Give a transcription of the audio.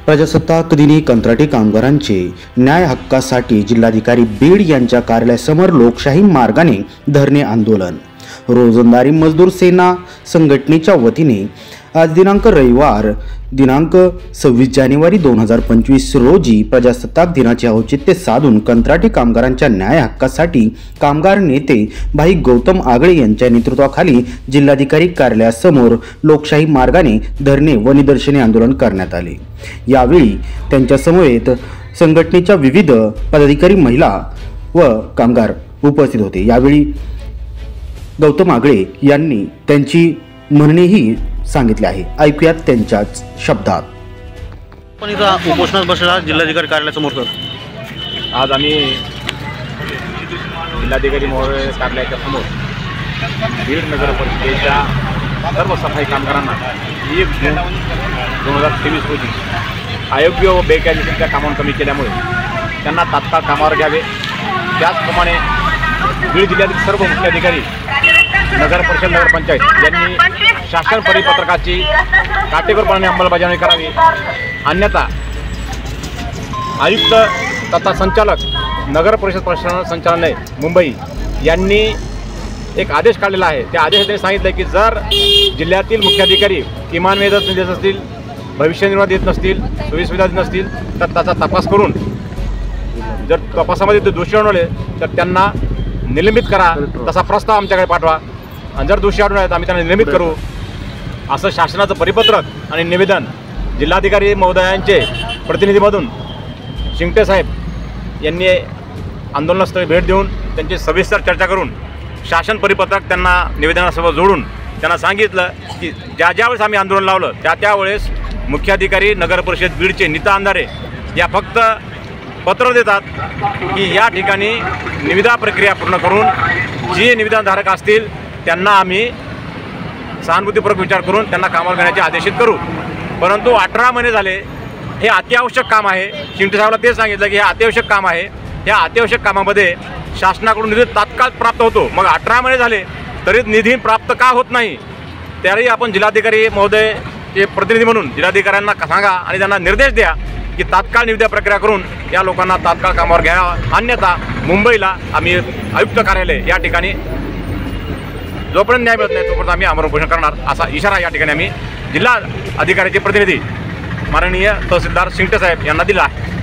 प्रजासत्ताक दिनी कंत्राटी कामगारांचे न्याय हक्कासाठी जिल्हाधिकारी बीड यांच्या कार्यालयासमोर लोकशाही मार्गाने धरणे आंदोलन। रोजंदारी मजदूर सेना संघटनेच्या वतीने आज दिनांक रविवार दिनांक 26 जानेवारी 2025 रोजी प्रजासत्ताक दिनाचे औचित्य साधून कंत्राटी कामगारांच्या न्याय हक्कासाठी कामगार नेते भाई गौतम आगळे यांच्या नेतृत्वाखाली जिल्हाधिकारी कार्यालयासमोर लोकशाही मार्गाने धरणे व निदर्शने आंदोलन करण्यात आले। यावेळी त्यांच्या समवेत संघटनेच्या विविध पदाधिकारी, महिला व कामगार उपस्थित होते। यावेळी गौतम आगळे यांनी त्यांची म्हणणेही सांगितले आहे। ऐकूयात त्यांच्याच शब्दात। पण इथं उपोषणात बसलेला जिल्हाधिकारी कार्यालयासमोर सर आज आम्ही जिल्हाधिकारी महोदय कार्यालयाच्या समोर बीड नगर परिषदेच्या सर्व सफाई कामगारांना 1 जून 2023 रोजी अयोग्य व बेकायदेशीरच्या कामावर कमी केल्यामुळे त्यांना तात्काळ कामावर घ्यावे। त्याचप्रमाणे बीड जिल्ह्यातील सर्व मुख्याधिकारी, नगर परिषद, नगरपंचायत यांनी शासन परिपत्रकाची काटेकोरपणे अंमलबजावणी करावी, अन्यथा आयुक्त तथा संचालक नगर परिषद प्रशासन संचालनालय मुंबई यांनी एक आदेश काढलेला आहे। त्या आदेशात त्यांनी सांगितलं की जर जिल्ह्यातील मुख्याधिकारी किमान वेतन देत असतील, भविष्य निर्वाह देत नसतील, सोयीसुविधा देत नसतील तर त्याचा तपास करून जर तपासामध्ये ते दोषी आढळले तर त्यांना निलंबित करा, तसा प्रस्ताव आमच्याकडे पाठवा आणि जर दोषी आढळून आहेत आम्ही त्यांना निलंबित करू, असं शासनाचं परिपत्रक आणि निवेदन जिल्हाधिकारी महोदयांचे प्रतिनिधीमधून शिंगटे साहेब यांनी आंदोलनस्थळी भेट देऊन त्यांची सविस्तर चर्चा करून शासन परिपत्रक त्यांना निवेदनासोबत जोडून त्यांना सांगितलं की ज्यावेळेस आम्ही आंदोलन लावलं त्यावेळेस मुख्याधिकारी नगर परिषद बीडचे नीता अंधारे या फक्त पत्र देतात की या ठिकाणी निविदा प्रक्रिया पूर्ण करून जे निविदाधारक असतील त्यांना आम्ही सहानुभूतीपूर्वक विचार करून त्यांना कामावर घेण्याचे आदेशित करू। परंतु 18 महिने झाले, हे अत्यावश्यक काम आहे। शिंगटे साहेबांना तेच सांगितलं की हे अत्यावश्यक काम आहे, या अत्यावश्यक कामामध्ये शासनाकडून निधी तात्काळ प्राप्त होतो, मग 18 महिने झाले तरी निधी प्राप्त का होत नाही, त्यावेळी आपण जिल्हाधिकारी महोदयचे प्रतिनिधी म्हणून जिल्हाधिकाऱ्यांना सांगा आणि त्यांना निर्देश द्या की तात्काळ निविदा प्रक्रिया करून या लोकांना तात्काळ कामावर घ्यावा, अन्यथा मुंबईला आम्ही आयुक्त कार्यालय या ठिकाणी जोपर्यंत न्याय मिळत नाही तोपर्यंत आम्ही आमरण उपोषण करणार, असा इशारा या ठिकाणी आम्ही जिल्हा अधिकाऱ्याचे प्रतिनिधी माननीय तहसीलदार शिंगटे साहेब यांना दिला आहे।